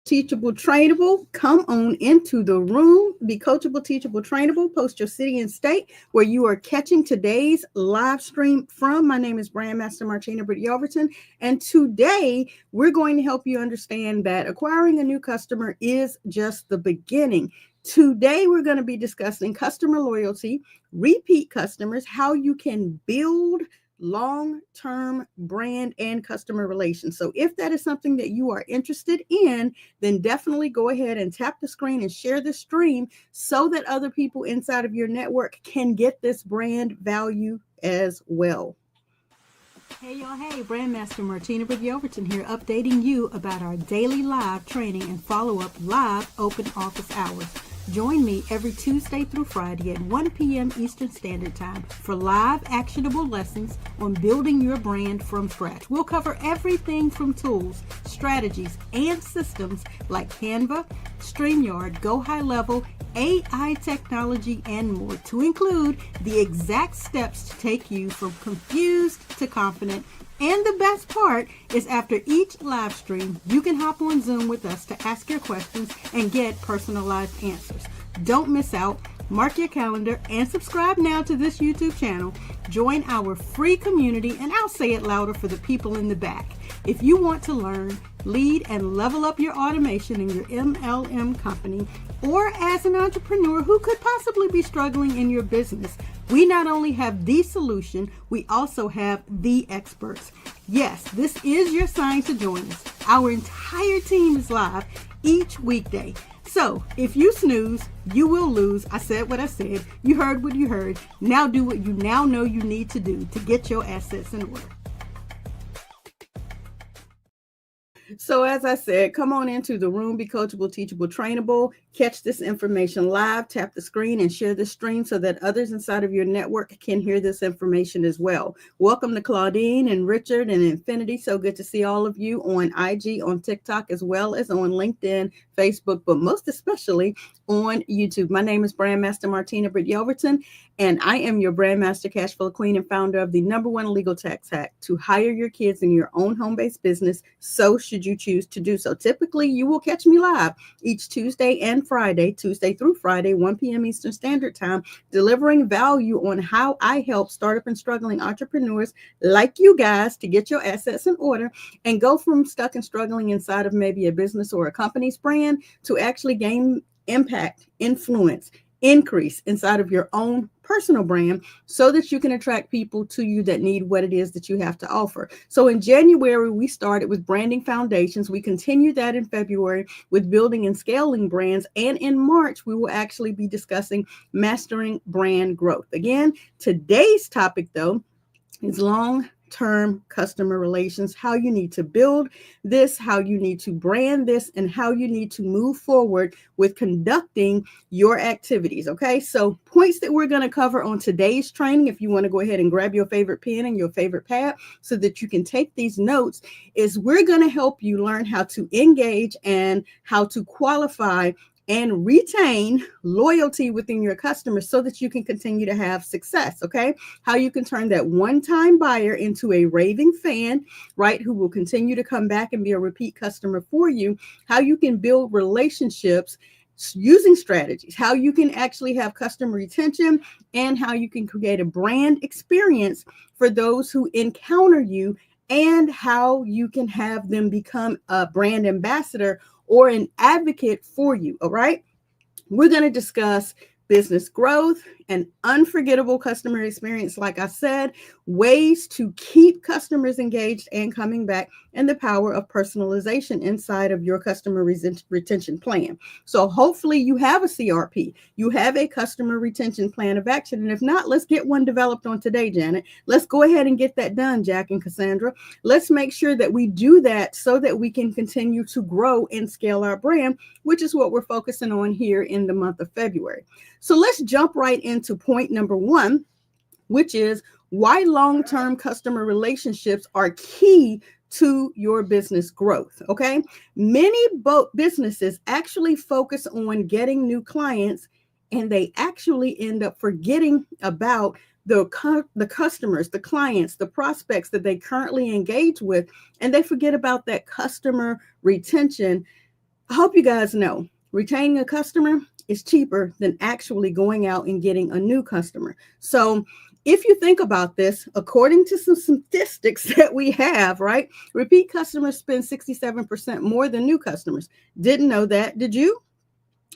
Teachable, trainable, come on into the room. Be coachable, teachable, trainable. Post your city and state where you are catching today's live stream from. My name is Brand Master Martina Britt Yelverton, and today we're going to help you understand that acquiring a new customer is just the beginning. Today we're going to be discussing customer loyalty, repeat customers, how you can build long-term brand and customer relations. So if that is something that you are interested in, then definitely go ahead and tap the screen and share the stream so that other people inside of your network can get this brand value as well. Hey y'all, hey, Brandmaster Martina Britt Yelverton here, updating you about our daily live training and follow-up live open office hours. Join me every Tuesday through Friday at 1 p.m. Eastern Standard Time for live actionable lessons on building your brand from scratch. We'll cover everything from tools, strategies, and systems like Canva, StreamYard, Go High Level, AI technology, and more, to include the exact steps to take you from confused to confident. And the best part is after each live stream, you can hop on Zoom with us to ask your questions and get personalized answers. Don't miss out. Mark your calendar and subscribe now to this YouTube channel. Join our free community, and I'll say it louder for the people in the back. If you want to learn, lead, and level up your automation in your MLM company, or as an entrepreneur who could possibly be struggling in your business, we not only have the solution, we also have the experts. Yes, this is your sign to join us. Our entire team is live each weekday. So if you snooze, you will lose. I said what I said. You heard what you heard. Now do what you now know you need to do to get your assets in order. So as I said, come on into the room, be coachable, teachable, trainable. Catch this information live, tap the screen and share the stream so that others inside of your network can hear this information as well. Welcome to Claudine and Richard and Infinity. So good to see all of you on IG, on TikTok, as well as on LinkedIn, Facebook, but most especially on YouTube. My name is Brandmaster Martina Britt Yelverton, and I am your Brandmaster Cashflow Queen and founder of the #1 legal tax hack to hire your kids in your own home-based business. So should you choose to do so. Typically, you will catch me live each Tuesday and Friday, Tuesday through Friday, 1 p.m. Eastern Standard Time, delivering value on how I help startup and struggling entrepreneurs like you guys to get your assets in order and go from stuck and struggling inside of maybe a business or a company's brand to actually gain impact, influence, increase inside of your own personal brand so that you can attract people to you that need what it is that you have to offer. So in January, we started with branding foundations. We continue that in February with building and scaling brands. And in March, we will actually be discussing mastering brand growth. Again, today's topic, though, is long-term customer relations, how you need to build this, how you need to brand this, and how you need to move forward with conducting your activities. Okay, so points that we're going to cover on today's training, if you want to go ahead and grab your favorite pen and your favorite pad so that you can take these notes, is we're going to help you learn how to engage and how to qualify and retain loyalty within your customers so that you can continue to have success, okay? How you can turn that one-time buyer into a raving fan, right, who will continue to come back and be a repeat customer for you. How you can build relationships using strategies, how you can actually have customer retention, and how you can create a brand experience for those who encounter you, and how you can have them become a brand ambassador or an advocate for you. All right. We're going to discuss business growth and unforgettable customer experience. Like I said, ways to keep customers engaged and coming back, and the power of personalization inside of your customer retention plan. So hopefully you have a CRP, you have a customer retention plan of action. And if not, let's get one developed on today, Janet. Let's go ahead and get that done, Jack and Cassandra. Let's make sure that we do that so that we can continue to grow and scale our brand, which is what we're focusing on here in the month of February. So let's jump right into point number 1, which is why long-term customer relationships are key to your business growth. Okay. Many businesses actually focus on getting new clients, and they actually end up forgetting about the customers, the clients, the prospects that they currently engage with, and they forget about that customer retention I hope you guys know retaining a customer is cheaper than actually going out and getting a new customer. So if you think about this, according to some statistics that we have, right, repeat customers spend 67% more than new customers. Didn't know that. Did you?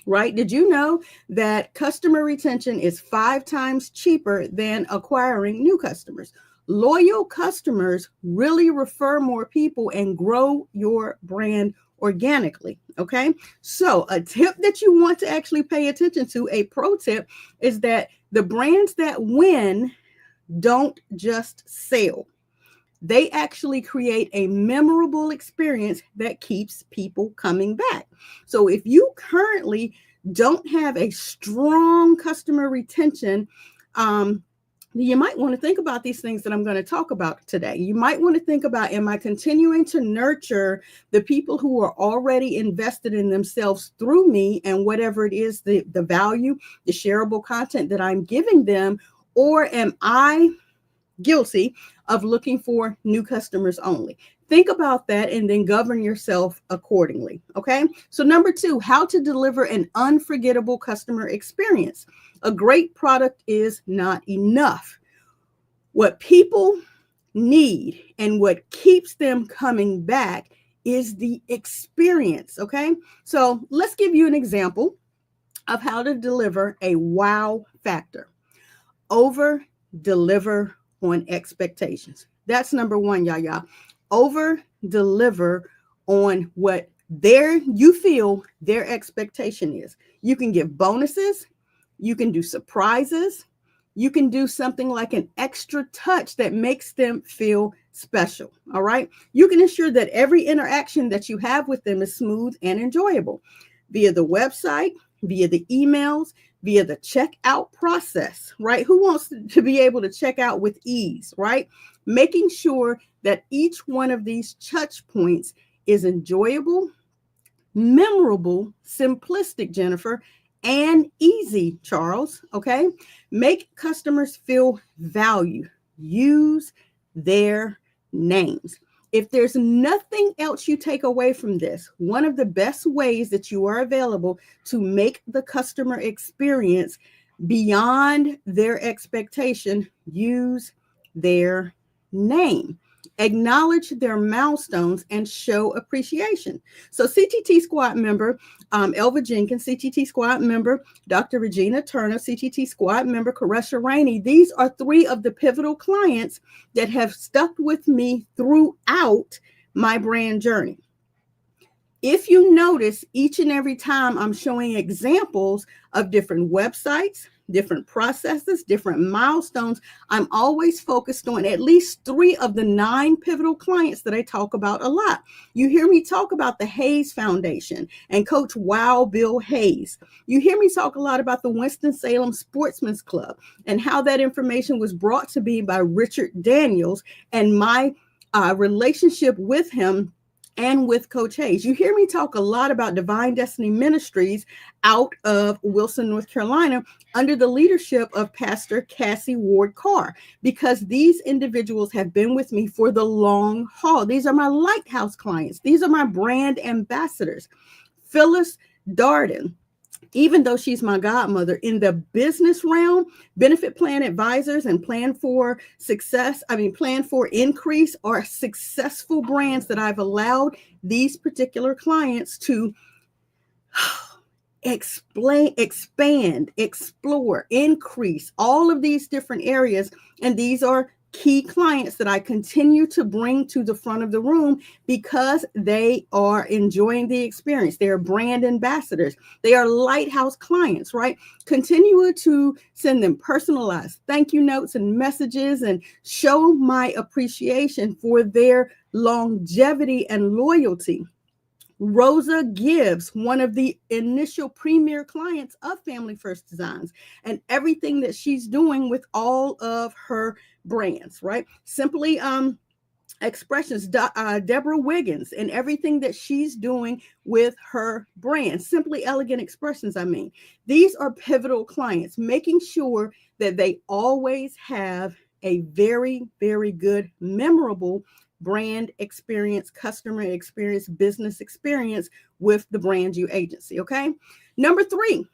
Right? Did you know that customer retention is 5 times cheaper than acquiring new customers? Loyal customers really refer more people and grow your brand organically. Okay. So, a tip that you want to actually pay attention to, a pro tip, is that the brands that win don't just sell. They actually create a memorable experience that keeps people coming back. So if you currently don't have a strong customer retention, you might want to think about these things that I'm going to talk about today. You might want to think about, am I continuing to nurture the people who are already invested in themselves through me and whatever it is, the value, the shareable content that I'm giving them, or am I guilty of looking for new customers only? Think about that and then govern yourself accordingly. Okay. So, number 2, how to deliver an unforgettable customer experience. A great product is not enough. What people need and what keeps them coming back is the experience. Okay. So, let's give you an example of how to deliver a wow factor. Over deliver on expectations. That's number 1, y'all. Over deliver on what you feel their expectation is. You can give bonuses, you can do surprises, you can do something like an extra touch that makes them feel special. All right. You can ensure that every interaction that you have with them is smooth and enjoyable via the website, via the emails, via the checkout process, right? Who wants to be able to check out with ease, right? Making sure that each one of these touch points is enjoyable, memorable, simplistic, Jennifer, and easy, Charles, okay? Make customers feel value. Use their names. If there's nothing else you take away from this, one of the best ways that you are available to make the customer experience beyond their expectation, use their name. Acknowledge their milestones and show appreciation. So CTT Squad member Elva Jenkins, CTT Squad member Dr. Regina Turner, CTT Squad member Karesha Rainey. These are 3 of the pivotal clients that have stuck with me throughout my brand journey. If you notice, each and every time I'm showing examples of different websites, different processes, different milestones, I'm always focused on at least 3 of the 9 pivotal clients that I talk about a lot. You hear me talk about the Hayes Foundation and Coach Wow Bill Hayes. You hear me talk a lot about the Winston-Salem Sportsman's Club and how that information was brought to me by Richard Daniels and my relationship with him and with Coach Hayes. You hear me talk a lot about Divine Destiny Ministries out of Wilson, North Carolina, under the leadership of Pastor Cassie Ward Carr, because these individuals have been with me for the long haul. These are my Lighthouse clients. These are my brand ambassadors. Phyllis Darden, even though she's my godmother, in the business realm, benefit plan advisors and plan for increase are successful brands that I've allowed these particular clients to expand, explore, increase, all of these different areas. And these are key clients that I continue to bring to the front of the room because they are enjoying the experience. They are brand ambassadors. They are Lighthouse clients, right? Continue to send them personalized thank you notes and messages and show my appreciation for their longevity and loyalty. Rosa Gibbs, one of the initial premier clients of Family First Designs, and everything that she's doing with all of her brands, right? Simply Expressions, Deborah Wiggins, and everything that she's doing with her brand. Simply Elegant Expressions, These are pivotal clients, making sure that they always have a very, very good, memorable brand experience, customer experience, business experience with the brand you agency. Okay. Number 3,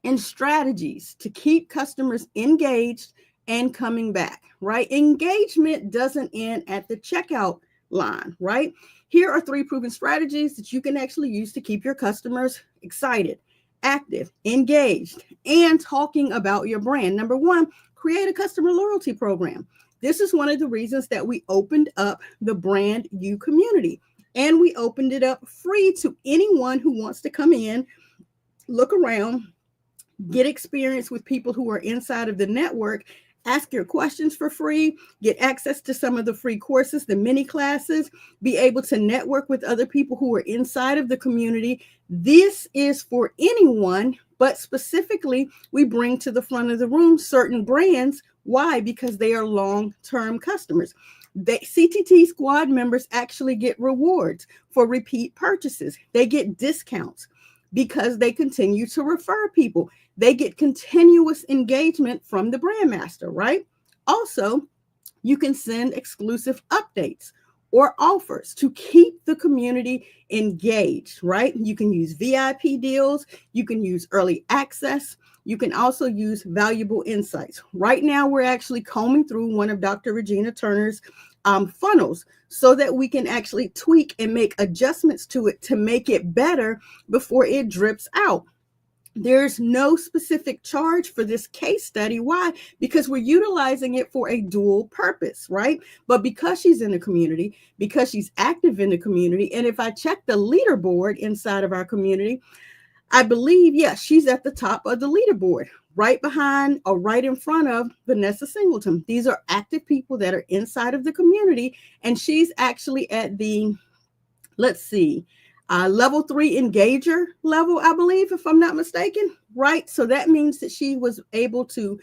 in strategies to keep customers engaged and coming back, right? Engagement doesn't end at the checkout line, right? Here are 3 proven strategies that you can actually use to keep your customers excited, active, engaged, and talking about your brand. Number 1, create a customer loyalty program. This is one of the reasons that we opened up the Brand You community, and we opened it up free to anyone who wants to come in, look around, get experience with people who are inside of the network, ask your questions for free, get access to some of the free courses, the mini classes, be able to network with other people who are inside of the community. This is for anyone, but specifically, we bring to the front of the room certain brands. Why? Because they are long-term customers. CTT squad members actually get rewards for repeat purchases. They get discounts because they continue to refer people. They get continuous engagement from the brand master, right? Also, you can send exclusive updates or offers to keep the community engaged, right? You can use VIP deals. You can use early access. You can also use valuable insights. Right now, we're actually combing through one of Dr. Regina Turner's funnels so that we can actually tweak and make adjustments to it to make it better before it drips out. There's no specific charge for this case study. Why? Because we're utilizing it for a dual purpose, right? But because she's in the community, because she's active in the community, and if I check the leaderboard inside of our community, I believe, yes, she's at the top of the leaderboard, right behind or right in front of Vanessa Singleton. These are active people that are inside of the community, and she's actually at the, let's see, level 3 engager level, I believe, if I'm not mistaken, right? So that means that she was able to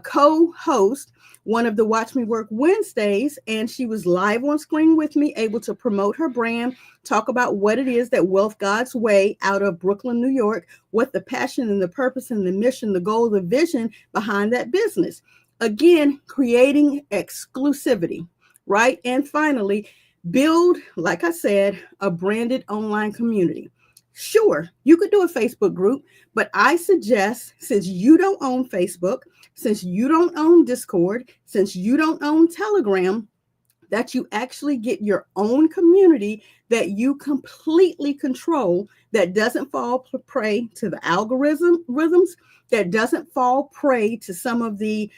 co-host one of the Watch Me Work Wednesdays, and she was live on screen with me, able to promote her brand, talk about what it is that Wealth God's Way out of Brooklyn, New York, what the passion and the purpose and the mission, the goal, the vision behind that business. Again, creating exclusivity, right? And finally, build, like I said, a branded online community. Sure, you could do a Facebook group, but I suggest, since you don't own Facebook, since you don't own Discord, since you don't own Telegram, that you actually get your own community that you completely control, that doesn't fall prey to the algorithms, that doesn't fall prey to some of the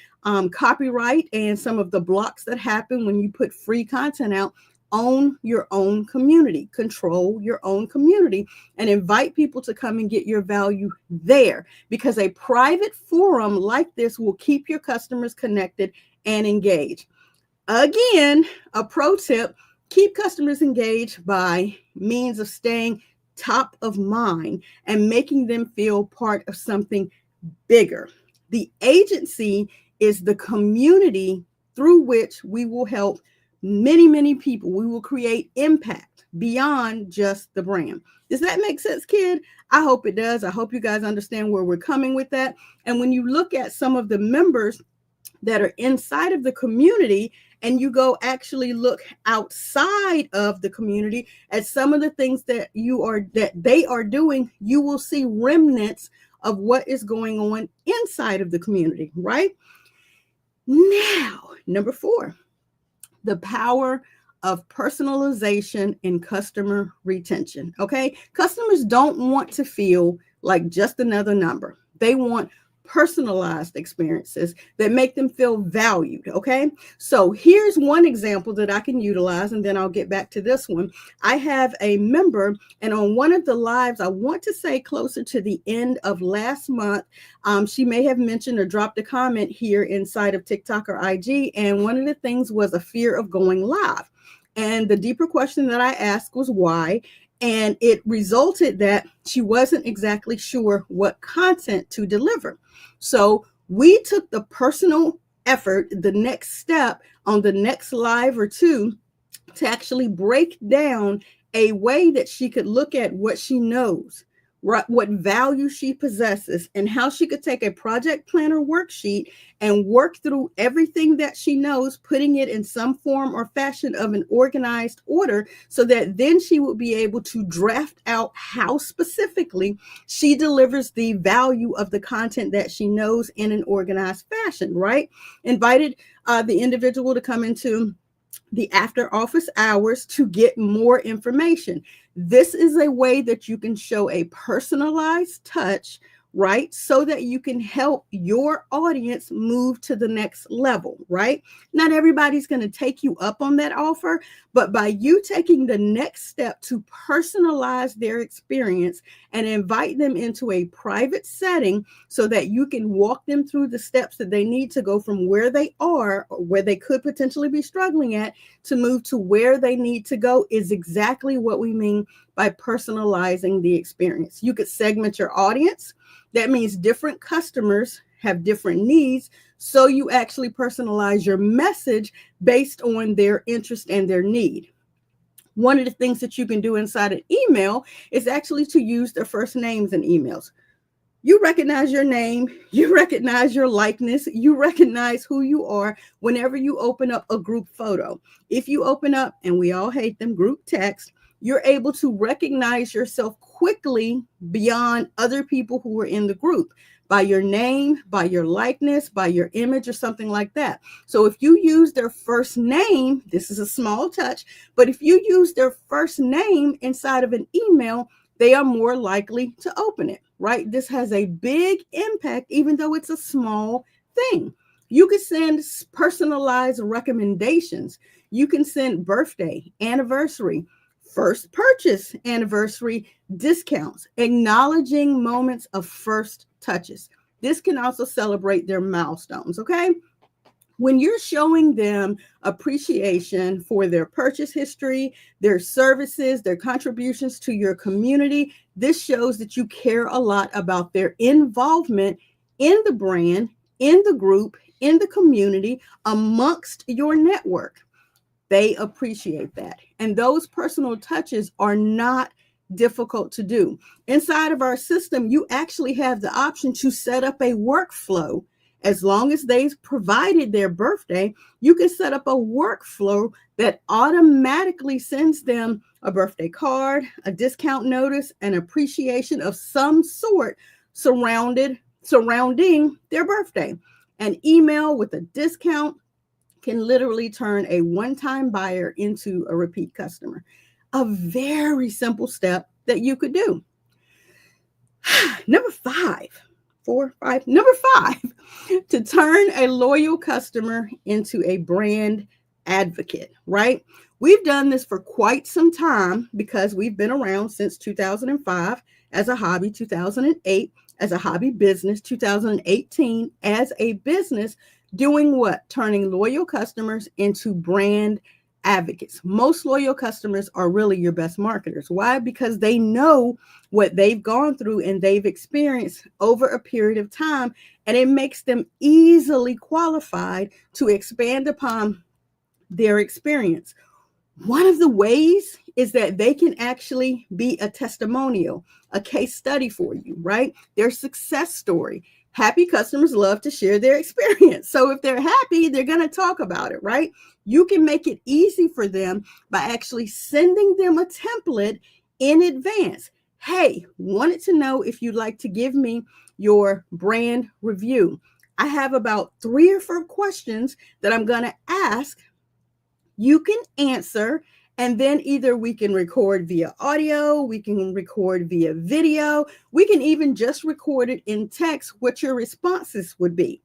copyright and some of the blocks that happen when you put free content out. Own your own community, control your own community, and invite people to come and get your value there, because a private forum like this will keep your customers connected and engaged. Again, a pro tip, keep customers engaged by means of staying top of mind and making them feel part of something bigger. The agency is the community through which we will help many, many people. We will create impact beyond just the brand. Does that make sense, kid? I hope it does. I hope you guys understand where we're coming with that. And when you look at some of the members that are inside of the community, and you go actually look outside of the community at some of the things that they are doing, you will see remnants of what is going on inside of the community, right? Now, number 4, the power of personalization and customer retention. Okay. Customers don't want to feel like just another number. They want personalized experiences that make them feel valued. Okay. So here's one example that I can utilize, and then I'll get back to this one. I have a member, and on one of the lives, I want to say closer to the end of last month, she may have mentioned or dropped a comment here inside of TikTok or IG. And one of the things was a fear of going live. And the deeper question that I asked was why. And it resulted that she wasn't exactly sure what content to deliver. So we took the personal effort, the next step on the next live or two, to actually break down a way that she could look at what she knows, what value she possesses, and how she could take a project planner worksheet and work through everything that she knows, putting it in some form or fashion of an organized order, so that then she will be able to draft out how specifically she delivers the value of the content that she knows in an organized fashion, right? Invited the individual to come into the after office hours to get more information. This is a way that you can show a personalized touch, right? So that you can help your audience move to the next level, right? Not everybody's going to take you up on that offer, but by you taking the next step to personalize their experience and invite them into a private setting so that you can walk them through the steps that they need to go from where they are, or where they could potentially be struggling at, to move to where they need to go, is exactly what we mean by personalizing the experience. You could segment your audience. That means different customers have different needs. So you actually personalize your message based on their interest and their need. One of the things that you can do inside an email is actually to use their first names in emails. You recognize your name, you recognize your likeness, you recognize who you are whenever you open up a group photo. If you open up, and we all hate them, group text, you're able to recognize yourself quickly beyond other people who are in the group by your name, by your likeness, by your image, or something like that. So if you use their first name, this is a small touch, but if you use their first name inside of an email, they are more likely to open it, right? This has a big impact, even though it's a small thing. You can send personalized recommendations. You can send birthday, anniversary, first purchase anniversary discounts, acknowledging moments of first touches. This can also celebrate their milestones, okay? When you're showing them appreciation for their purchase history, their services, their contributions to your community, this shows that you care a lot about their involvement in the brand, in the group, in the community, amongst your network. They appreciate that. And those personal touches are not difficult to do. Inside of our system, you actually have the option to set up a workflow. As long as they've provided their birthday, you can set up a workflow that automatically sends them a birthday card, a discount notice, an appreciation of some sort surrounding their birthday. An email with a discount can literally turn a one-time buyer into a repeat customer. A very simple step that you could do. Number five, to turn a loyal customer into a brand advocate, right? We've done this for quite some time because we've been around since 2005 as a hobby, 2008 as a hobby business, 2018 as a business. Doing what? Turning loyal customers into brand advocates. Most loyal customers are really your best marketers. Why? Because they know what they've gone through and they've experienced over a period of time, and it makes them easily qualified to expand upon their experience. One of the ways is that they can actually be a testimonial, a case study for you, right? Their success story. Happy customers love to share their experience. So if they're happy, they're going to talk about it, right? You can make it easy for them by actually sending them a template in advance. Hey, wanted to know if you'd like to give me your brand review. I have about 3 or 4 questions that I'm going to ask. You can answer, and then either we can record via audio, we can record via video, we can even just record it in text what your responses would be.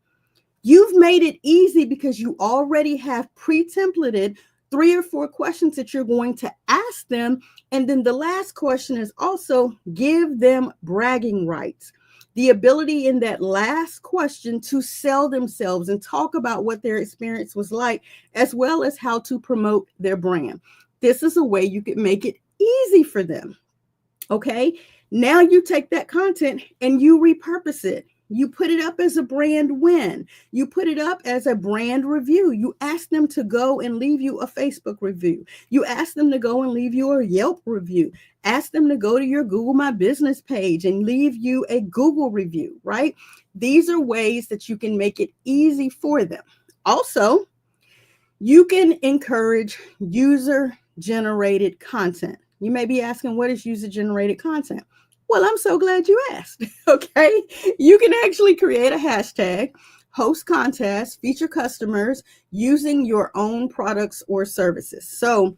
You've made it easy because you already have pre-templated 3 or 4 questions that you're going to ask them. And then the last question is also give them bragging rights. The ability in that last question to sell themselves and talk about what their experience was like, as well as how to promote their brand. This is a way you can make it easy for them. Okay. Now you take that content and you repurpose it. You put it up as a brand win. You put it up as a brand review. You ask them to go and leave you a Facebook review. You ask them to go and leave you a Yelp review. Ask them to go to your Google My Business page and leave you a Google review, right? These are ways that you can make it easy for them. Also, you can encourage user-generated content. You may be asking, what is user-generated content? Well, I'm so glad you asked, okay? You can actually create a hashtag, host contests, feature customers using your own products or services. So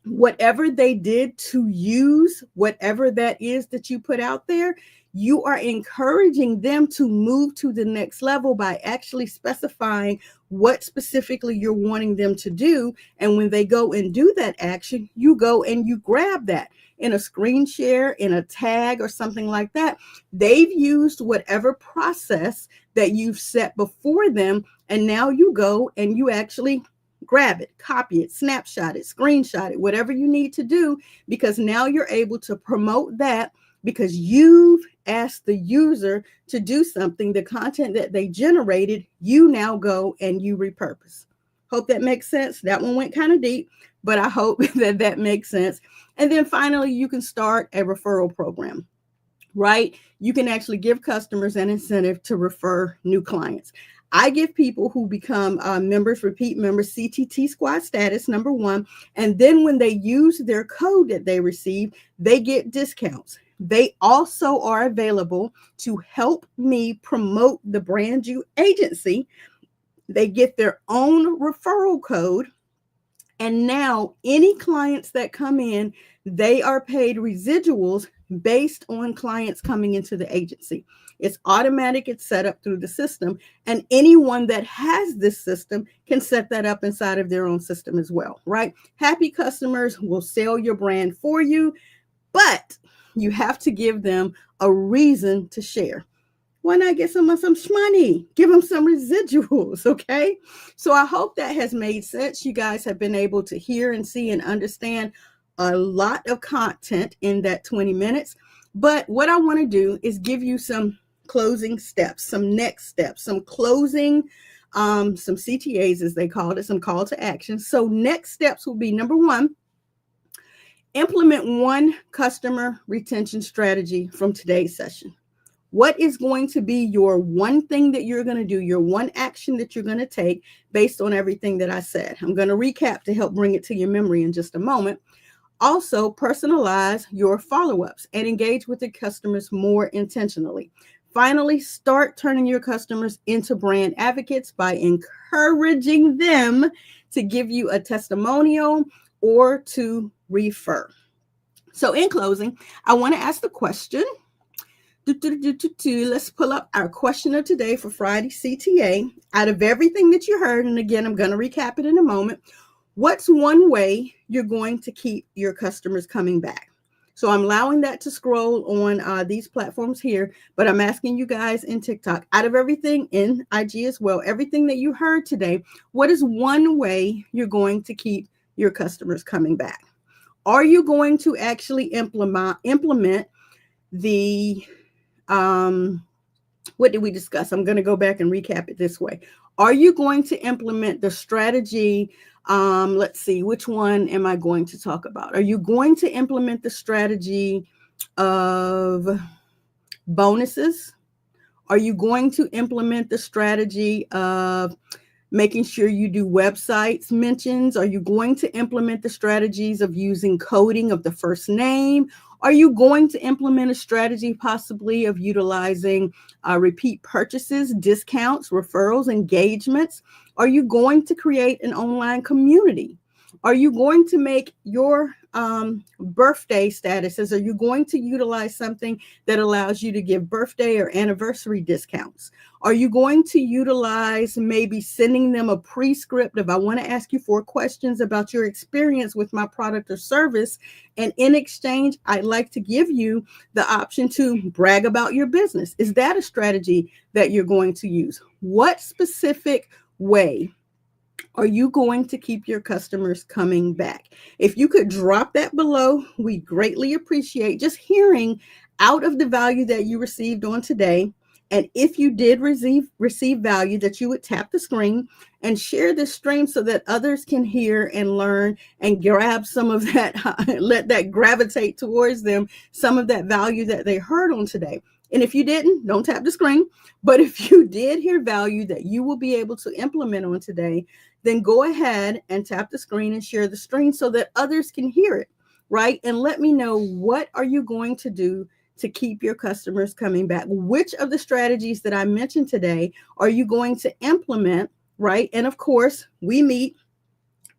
whatever they did to use whatever that is that you put out there, you are encouraging them to move to the next level by actually specifying what specifically you're wanting them to do. And when they go and do that action, you go and you grab that in a screen share, in a tag or something like that. They've used whatever process that you've set before them. And now you go and you actually grab it, copy it, snapshot it, screenshot it, whatever you need to do, because now you're able to promote that because you've asked the user to do something. The content that they generated, you now go and you repurpose. Hope that makes sense. That one went kind of deep, but I hope that makes sense. And then finally, you can start a referral program, right? You can actually give customers an incentive to refer new clients. I give people who become members, repeat members, CTT squad status, number one. And then when they use their code that they receive, they get discounts. They also are available to help me promote the brand new agency. They get their own referral code. And now any clients that come in, they are paid residuals based on clients coming into the agency. It's automatic. It's set up through the system. And anyone that has this system can set that up inside of their own system as well, right? Happy customers will sell your brand for you, but you have to give them a reason to share. Why not get some shmoney? Give them some residuals, okay? So I hope that has made sense. You guys have been able to hear and see and understand a lot of content in that 20 minutes. But what I want to do is give you some closing steps, some next steps, some closing, some CTAs as they call it, some call to action. So next steps will be, number one, implement one customer retention strategy from today's session. What is going to be your one thing that you're going to do, your one action that you're going to take based on everything that I said? I'm going to recap to help bring it to your memory in just a moment. Also, personalize your follow-ups and engage with the customers more intentionally. Finally, start turning your customers into brand advocates by encouraging them to give you a testimonial or to refer. So in closing, I want to ask the question. Let's pull up our question of today for Friday CTA. Out of everything that you heard, and again, I'm going to recap it in a moment, what's one way you're going to keep your customers coming back? So I'm allowing that to scroll on these platforms here, but I'm asking you guys in TikTok, out of everything in IG as well, everything that you heard today, what is one way you're going to keep your customers coming back? Are you going to actually implement the what did we discuss? I'm going to go back and recap it this way. Are you going to implement the strategy? Let's see, which one am I going to talk about? Are you going to implement the strategy of bonuses? Are you going to implement the strategy of making sure you do websites mentions? Are you going to implement the strategies of using coding of the first name? Are you going to implement a strategy possibly of utilizing repeat purchases, discounts, referrals, engagements? Are you going to create an online community? Are you going to make your birthday statuses? Are you going to utilize something that allows you to give birthday or anniversary discounts? Are you going to utilize maybe sending them a pre-script if I want to ask you 4 questions about your experience with my product or service, and in exchange, I'd like to give you the option to brag about your business? Is that a strategy that you're going to use? What specific way are you going to keep your customers coming back? If you could drop that below, we greatly appreciate just hearing out of the value that you received on today. And if you did receive value, that you would tap the screen and share this stream so that others can hear and learn and grab some of that, let that gravitate towards them, some of that value that they heard on today. And if you didn't, don't tap the screen. But if you did hear value that you will be able to implement on today, then go ahead and tap the screen and share the stream so that others can hear it, right? And let me know, what are you going to do to keep your customers coming back? Which of the strategies that I mentioned today are you going to implement, right? And of course, we meet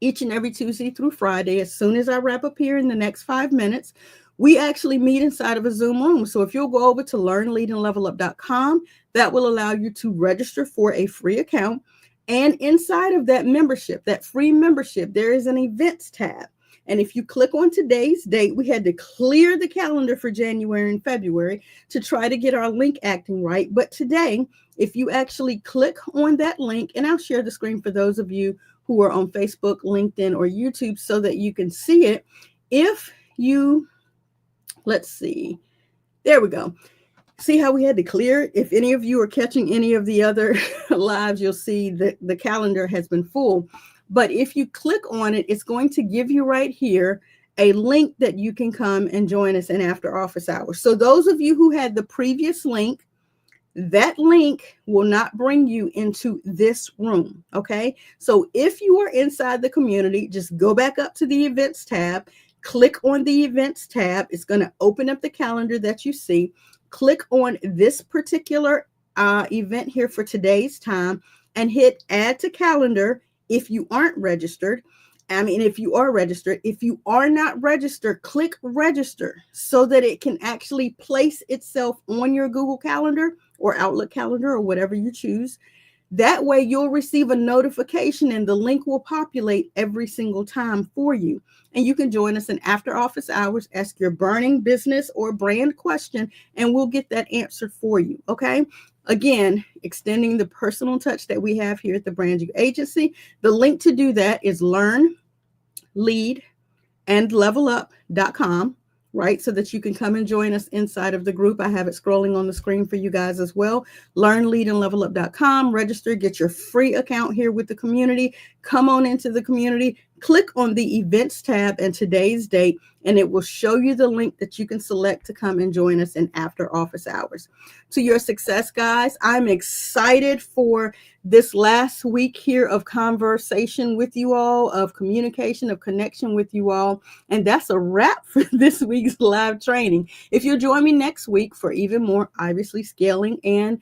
each and every Tuesday through Friday. As soon as I wrap up here in the next 5 minutes, we actually meet inside of a Zoom room. So if you'll go over to learnleadandlevelup.com, that will allow you to register for a free account. And inside of that membership, that free membership, there is an events tab. And if you click on today's date, we had to clear the calendar for January and February to try to get our link acting right. But today, if you actually click on that link, and I'll share the screen for those of you who are on Facebook, LinkedIn, or YouTube so that you can see it. If you, let's see, there we go. See how we had to clear it? If any of you are catching any of the other lives, you'll see that the calendar has been full. But if you click on it, it's going to give you right here a link that you can come and join us in after office hours. So those of you who had the previous link, that link will not bring you into this room, okay? So if you are inside the community, just go back up to the events tab, click on the events tab. It's going to open up the calendar that you see. Click on this particular event here for today's time and hit add to calendar if you aren't registered. If you are registered. If you are not registered, click register so that it can actually place itself on your Google Calendar or Outlook calendar or whatever you choose. That way you'll receive a notification and the link will populate every single time for you. And you can join us in after office hours, ask your burning business or brand question, and we'll get that answered for you, okay? Again, extending the personal touch that we have here at the Brand You Agency. The link to do that is learnleadandlevelup.com, right? So that you can come and join us inside of the group. I have it scrolling on the screen for you guys as well. Learnleadandlevelup.com, register, get your free account here with the community. Come on into the community, click on the events tab and today's date, and it will show you the link that you can select to come and join us in after office hours. To your success, guys, I'm excited for this last week here of conversation with you all, of communication, of connection with you all. And that's a wrap for this week's live training. If you'll join me next week for even more, obviously, scaling and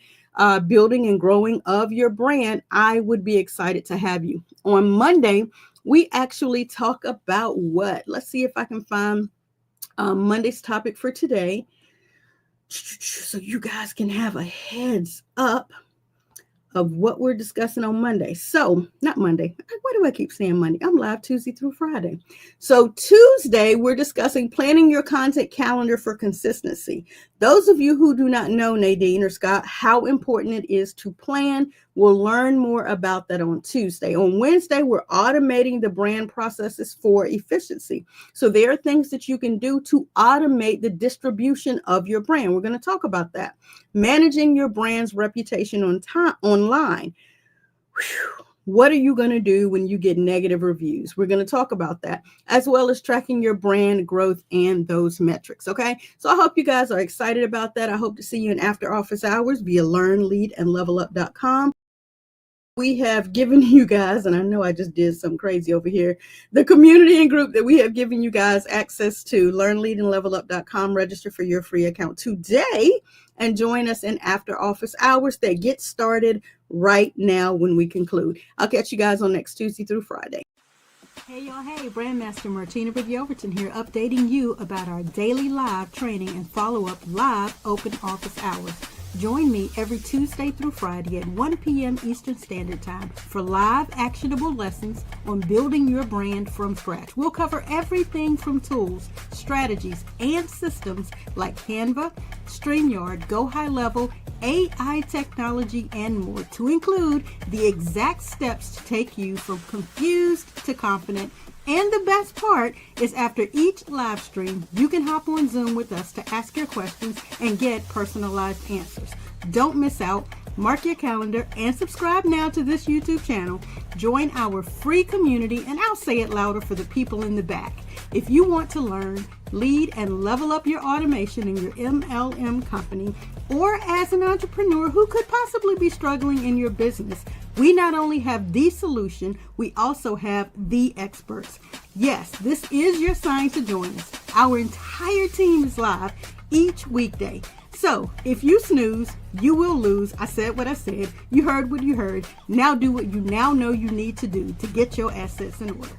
building and growing of your brand, I would be excited to have you. On Monday, we actually talk about what? Let's see if I can find Monday's topic for today, so you guys can have a heads up of what we're discussing on Monday. So, not Monday. Why do I keep saying Monday? I'm live Tuesday through Friday. So Tuesday, we're discussing planning your content calendar for consistency. Those of you who do not know, Nadine or Scott, how important it is to plan, we'll learn more about that on Tuesday. On Wednesday, we're automating the brand processes for efficiency. So there are things that you can do to automate the distribution of your brand. We're going to talk about that. Managing your brand's reputation online. Whew. What are you going to do when you get negative reviews? We're going to talk about that, as well as tracking your brand growth and those metrics. Okay. So I hope you guys are excited about that. I hope to see you in after office hours via learnleadandlevelup.com. We have given you guys, and I know I just did something crazy over here, the community and group that we have given you guys access to, learnleadandlevelup.com. Register for your free account today and join us in after office hours that get started right now when we conclude. I'll catch you guys on next Tuesday through Friday. Hey y'all, hey, Brandmaster Martina Briggy-Overton here, updating you about our daily live training and follow-up live open office hours. Join me every Tuesday through Friday at 1 p.m. Eastern Standard Time for live actionable lessons on building your brand from scratch. We'll cover everything from tools, strategies, and systems like Canva, StreamYard, Go High Level, AI technology, and more, to include the exact steps to take you from confused to confident. And the best part is, after each live stream, you can hop on Zoom with us to ask your questions and get personalized answers. Don't miss out. Mark your calendar and subscribe now to this YouTube channel. Join our free community, and I'll say it louder for the people in the back. If you want to learn, lead, and level up your automation in your MLM company, or as an entrepreneur who could possibly be struggling in your business, we not only have the solution, we also have the experts. Yes, this is your sign to join us. Our entire team is live each weekday. So if you snooze, you will lose. I said what I said. You heard what you heard. Now do what you now know you need to do to get your assets in order.